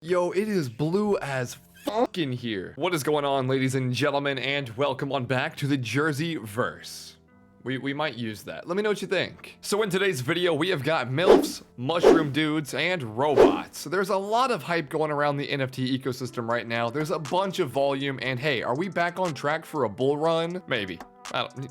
Yo, it is blue as fucking here. What is going on, ladies and gentlemen, and welcome on back to the Jerseyverse. We might use that. Let me know what you think. So in today's video, we have got MILFs, mushroom dudes, and robots. So there's a lot of hype going around the NFT ecosystem right now. There's a bunch of volume, and hey, are we back on track for a bull run? Maybe.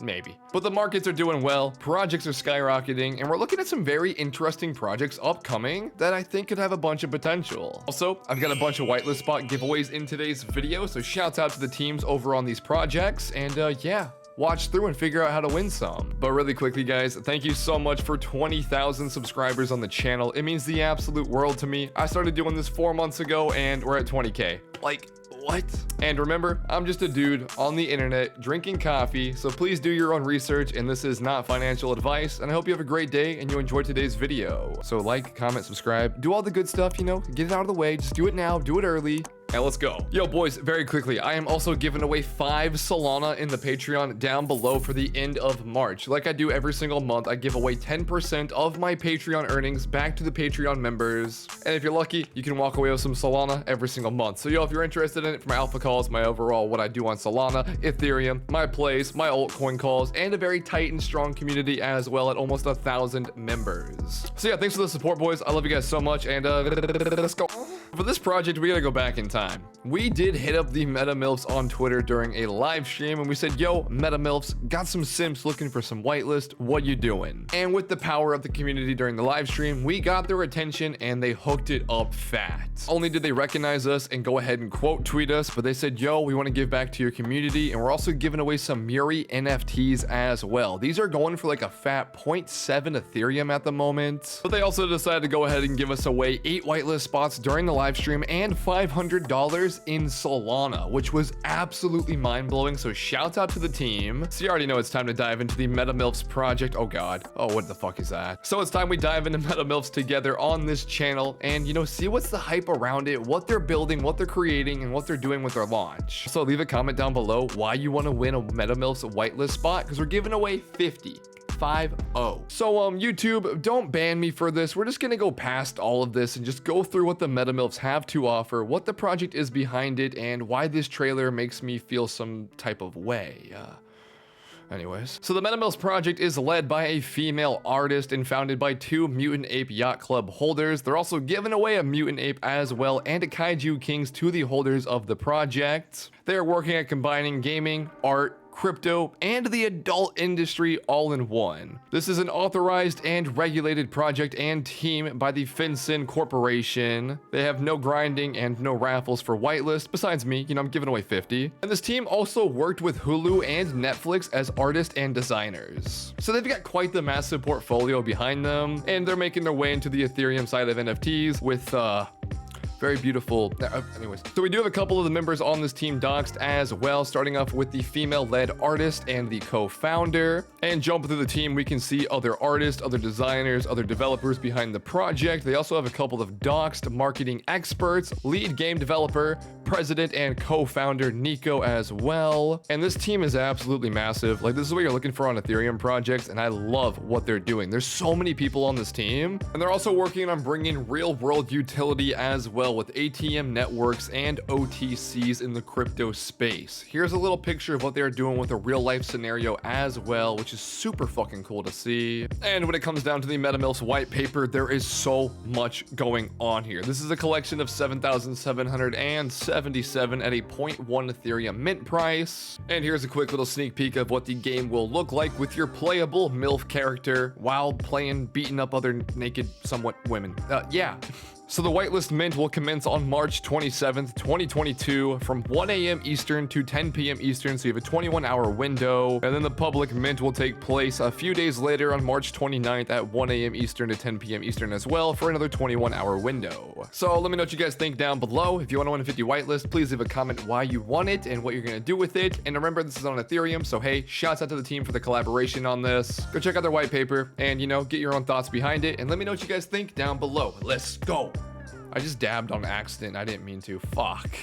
Maybe. But the markets are doing well, projects are skyrocketing, and we're looking at some very interesting projects upcoming that I think could have a bunch of potential. Also, I've got a bunch of whitelist spot giveaways in today's video, so shouts out to the teams over on these projects, and yeah. Watch through and figure out how to win some. But really quickly, guys, thank you so much for 20,000 subscribers on the channel. It means the absolute world to me. I started doing this 4 months ago and we're at 20K. Like, what? And remember, I'm just a dude on the internet drinking coffee, so please do your own research, and this is not financial advice, and I hope you have a great day and you enjoyed today's video. So like, comment, subscribe, do all the good stuff, you know, get it out of the way, just do it now, do it early. And let's go. Yo, boys, very quickly, I am also giving away 5 Solana in the Patreon down below for the end of March. Like I do every single month, I give away 10% of my Patreon earnings back to the Patreon members. And if you're lucky, you can walk away with some Solana every single month. So yo, if you're interested in it, for my alpha calls, my overall, what I do on Solana, Ethereum, my plays, my altcoin calls, and a very tight and strong community as well at almost 1,000 members. So yeah, thanks for the support, boys. I love you guys so much, and let's go. For this project, we gotta go back in time. We did hit up the MetaMilfs on Twitter during a live stream, and we said, yo, MetaMilfs, got some simps looking for some whitelist, what you doing? And with the power of the community during the live stream, we got their attention and they hooked it up fat. Only did they recognize us and go ahead and quote tweet us, but they said, yo, we want to give back to your community, and we're also giving away some Muri NFTs as well. These are going for like a fat 0.7 Ethereum at the moment, but they also decided to go ahead and give us away 8 whitelist spots during the live stream and $500 in Solana, which was absolutely mind-blowing, so shout out to the team. So you already know it's time to dive into the MetaMilfs project. Oh god. Oh, what the fuck is that? So it's time we dive into MetaMilfs together on this channel and, you know, see what's the hype around it, what they're building, what they're creating, and what they're doing with their launch. So leave a comment down below why you want to win a MetaMilfs whitelist spot, because we're giving away 50. 5-0. So YouTube, don't ban me for this. We're just gonna go past all of this and just go through what the MetaMilfs have to offer, what the project is behind it, and why this trailer makes me feel some type of way. Anyways, so the MetaMilfs project is led by a female artist and founded by 2 Mutant Ape Yacht Club holders. They're also giving away a Mutant Ape as well and a Kaiju Kings to the holders of the project. They are working at combining gaming, art, crypto, and the adult industry all in one. This is an authorized and regulated project and team by the FinCEN Corporation. They have no grinding and no raffles for whitelist, besides me, you know, I'm giving away 50. And this team also worked with Hulu and Netflix as artists and designers. So they've got quite the massive portfolio behind them, and they're making their way into the Ethereum side of NFTs with, very beautiful. Anyways, so we do have a couple of the members on this team doxed as well, starting off with the female-led artist and the co-founder. And jumping through the team, we can see other artists, other designers, other developers behind the project. They also have a couple of doxed marketing experts, lead game developer, president, and co-founder Nico as well. And this team is absolutely massive. Like, this is what you're looking for on Ethereum projects, and I love what they're doing. There's so many people on this team, and they're also working on bringing real-world utility as well with ATM networks and OTCs in the crypto space. Here's a little picture of what they're doing with a real-life scenario as well, which is super fucking cool to see. And when it comes down to the MetaMilfs white paper, there is so much going on here. This is a collection of 7,777 at a 0.1 Ethereum mint price. And here's a quick little sneak peek of what the game will look like with your playable MILF character while playing beating up other naked, somewhat women. Yeah. So the whitelist mint will commence on March 27th, 2022 from 1 a.m. Eastern to 10 p.m. Eastern, so you have a 21-hour window. And then the public mint will take place a few days later on March 29th at 1 a.m. Eastern to 10 p.m. Eastern as well for another 21-hour window. So let me know what you guys think down below. If you want to win a 50 whitelist, please leave a comment why you want it and what you're going to do with it. And remember, this is on Ethereum, so hey, shouts out to the team for the collaboration on this. Go check out their white paper and, you know, get your own thoughts behind it. And let me know what you guys think down below. Let's go. I just dabbed on accident. I didn't mean to. Fuck.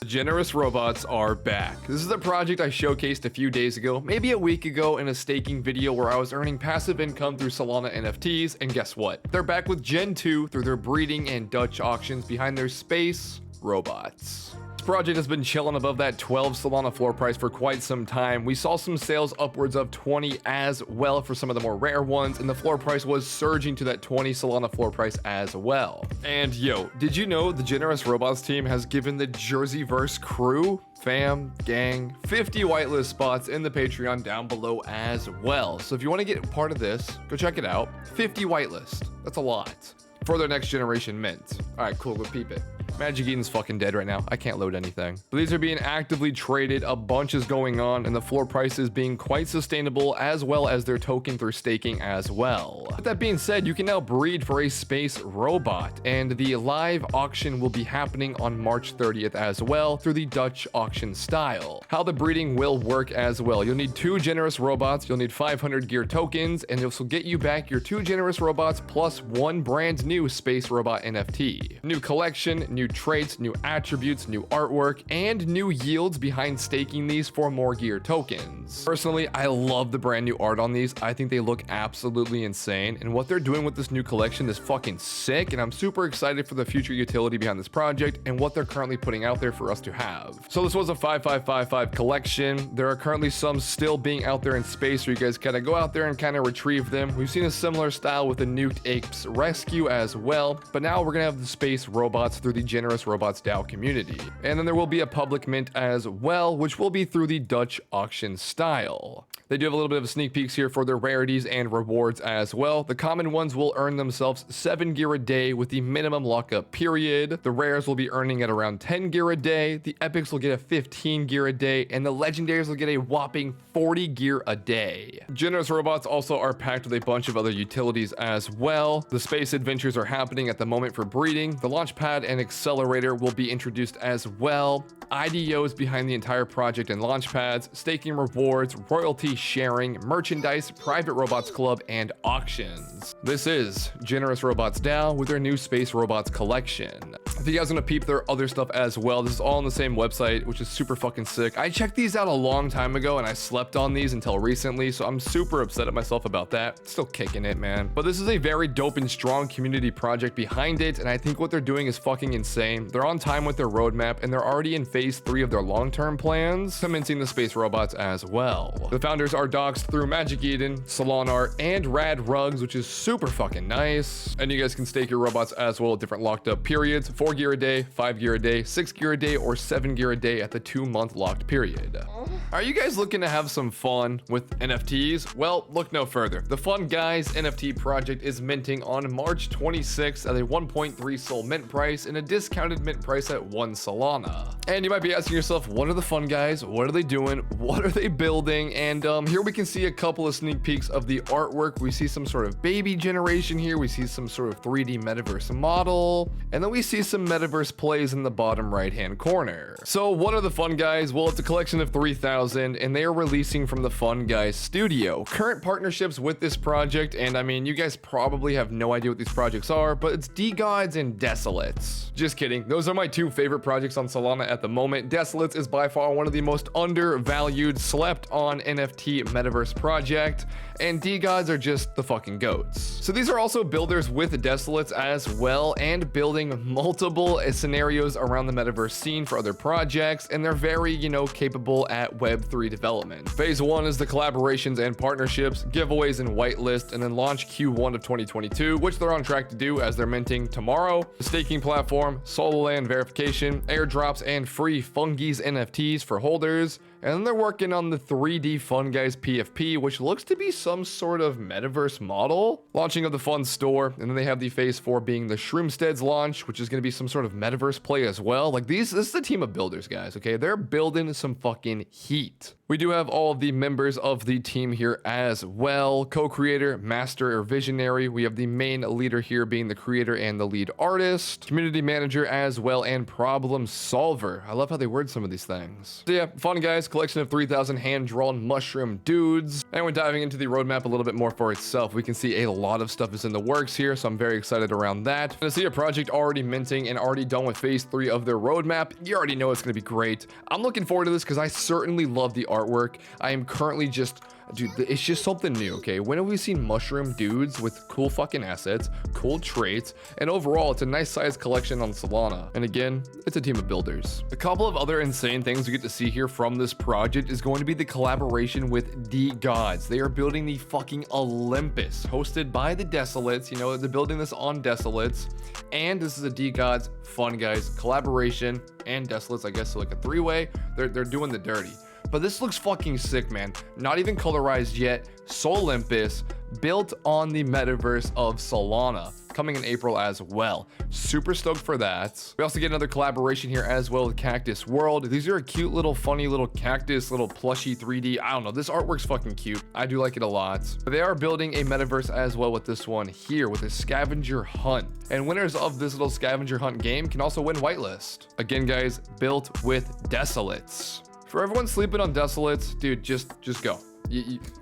The generous robots are back. This is a project I showcased a few days ago, maybe a week ago, in a staking video where I was earning passive income through Solana NFTs, and guess what? They're back with Gen 2 through their breeding and Dutch auctions behind their space robots. This project has been chilling above that 12 Solana floor price for quite some time. We saw some sales upwards of 20 as well for some of the more rare ones, and the floor price was surging to that 20 Solana floor price as well. And yo, did you know the Generous Robots team has given the Jerseyverse crew, fam, gang, 50 whitelist spots in the Patreon down below as well. So if you want to get part of this, go check it out. 50 whitelist. That's a lot. For their next generation mint. All right, cool, we'll peep it. Magic Eden's fucking dead right now. I can't load anything. But these are being actively traded. A bunch is going on, and the floor price is being quite sustainable, as well as their token through staking as well. With that being said, you can now breed for a space robot, and the live auction will be happening on March 30th as well through the Dutch auction style. How the breeding will work as well. You'll need 2 generous robots, you'll need 500 gear tokens, and this will get you back your 2 generous robots plus 1 brand new space robot NFT. New collection, new traits, new attributes, new artwork, and new yields behind staking these for more gear tokens. Personally, I love the brand new art on these. I think they look absolutely insane, and what they're doing with this new collection is fucking sick, and I'm super excited for the future utility behind this project and what they're currently putting out there for us to have. So this was a 5555 collection. There are currently some still being out there in space, so you guys kind of go out there and kind of retrieve them. We've seen a similar style with the Nuked Apes Rescue as well, but now we're gonna have the space robots through the Generous Robots DAO community. And then there will be a public mint as well, which will be through the Dutch auction style. They do have a little bit of sneak peeks here for their rarities and rewards as well. The common ones will earn themselves 7 gear a day with the minimum lockup period. The rares will be earning at around 10 gear a day. The epics will get a 15 gear a day, and the legendaries will get a whopping 40 gear a day. Generous robots also are packed with a bunch of other utilities as well. The space adventures are happening at the moment for breeding. The launchpad and accelerator will be introduced as well. IDOs behind the entire project and launchpads, staking rewards, royalty sharing, merchandise, private robots club, and auctions. This is Generous Robots DAO with their new Space Robots collection. If you guys want to peep their other stuff as well, this is all on the same website, which is super fucking sick. I checked these out a long time ago and I slept on these until recently, so I'm super upset at myself about that. Still kicking it, man. But this is a very dope and strong community project behind it, and I think what they're doing is fucking insane. They're on time with their roadmap, and they're already in phase 3 of their long-term plans, commencing the space robots as well. The founders are doxed through Magic Eden, Solana, and Rad Rugs, which is super fucking nice. And you guys can stake your robots as well at different locked up periods: 4 gear a day, 5 gear a day, 6 gear a day, or 7 gear a day at the 2-month locked period. Are you guys looking to have some fun with NFTs? Well, look no further. The Fun Guys NFT project is minting on March 26th at a 1.3 Sol mint price and a discounted mint price at 1 Solana. And you might be asking yourself, what are the Fun Guys? What are they doing? What are they building? And here we can see a couple of sneak peeks of the artwork. We see some sort of baby generation here. We see some sort of 3D metaverse model. And then we see some metaverse plays in the bottom right-hand corner. So what are the Fun Guys? Well, it's a collection of 3,000, and they are releasing from the Fun Guys studio. Current partnerships with this project, and I mean, you guys probably have no idea what these projects are, but it's D-Gods and Desolates. Just kidding. Those are my 2 favorite projects on Solana at the moment. Desolates is by far one of the most undervalued, slept on NFT metaverse project, and D-Gods are just the fucking goats. So these are also builders with Desolates as well, and building multiple scenarios around the metaverse scene for other projects, and they're very, capable at Web3 development. Phase 1 is the collaborations and partnerships, giveaways and whitelist, and then launch Q1 of 2022, which they're on track to do as they're minting tomorrow. The staking platform, solo land verification, airdrops, and free Fungies NFTs for holders. And then they're working on the 3D Fun Guys PFP, which looks to be some sort of metaverse model. Launching of the Fun Store, and then they have the phase 4 being the Shroomsteads launch, which is going to be some sort of metaverse play as well. Like this is a team of builders, guys, okay? They're building some fucking heat. We do have all of the members of the team here as well. Co-creator, master, or visionary. We have the main leader here being the creator and the lead artist. Community manager as well, and problem solver. I love how they word some of these things. So yeah, fun guys, collection of 3,000 hand-drawn mushroom dudes. And we're diving into the roadmap a little bit more for itself. We can see a lot of stuff is in the works here, so I'm very excited around that. To see a project already minting and already done with phase 3 of their roadmap, you already know it's going to be great. I'm looking forward to this because I certainly love the artwork. I am currently just, dude, it's just something new, okay? When have we seen mushroom dudes with cool fucking assets, cool traits, and overall, it's a nice sized collection on Solana. And again, it's a team of builders. A couple of other insane things we get to see here from this project is going to be the collaboration with the gods. They are building the fucking Olympus, hosted by the Desolates. You know, they're building this on Desolates. And this is a D-Gods fun, guys, collaboration and Desolates, I guess, so like a three-way. They're doing the dirty. But this looks fucking sick, man. Not even colorized yet. Olympus, built on the metaverse of Solana, coming in April as well. Super stoked for that. We also get another collaboration here as well with Cactus World. These are a cute little funny little cactus, little plushy 3D. I don't know, this artwork's fucking cute. I do like it a lot. But they are building a metaverse as well with this one here with a scavenger hunt. And winners of this little scavenger hunt game can also win whitelist. Again, guys, built with Desolates. For everyone sleeping on Desolates, dude, just go.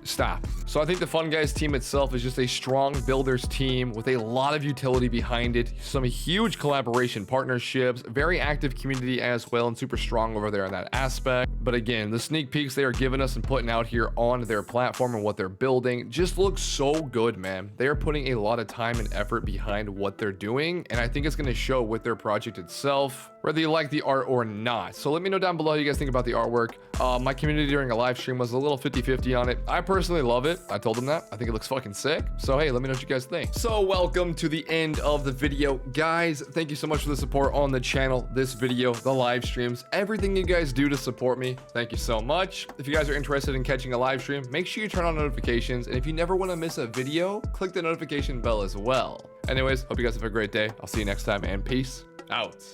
Stop. So I think the Fun Guys team itself is just a strong builders team with a lot of utility behind it, some huge collaboration partnerships, very active community as well, and super strong over there in that aspect. But again, the sneak peeks they are giving us and putting out here on their platform and what they're building just looks so good, man. They are putting a lot of time and effort behind what they're doing, and I think it's going to show with their project itself, whether you like the art or not. So let me know down below how you guys think about the artwork. My community during a live stream was a little 50-50 on it. I personally love it. I told them that. I think it looks fucking sick. So hey, let me know what you guys think. So welcome to the end of the video, guys. Thank you so much for the support on the channel, this video, the live streams, everything you guys do to support me. Thank you so much. If you guys are interested in catching a live stream, make sure you turn on notifications. And if you never want to miss a video, click the notification bell as well. Anyways, hope you guys have a great day. I'll see you next time, and peace out.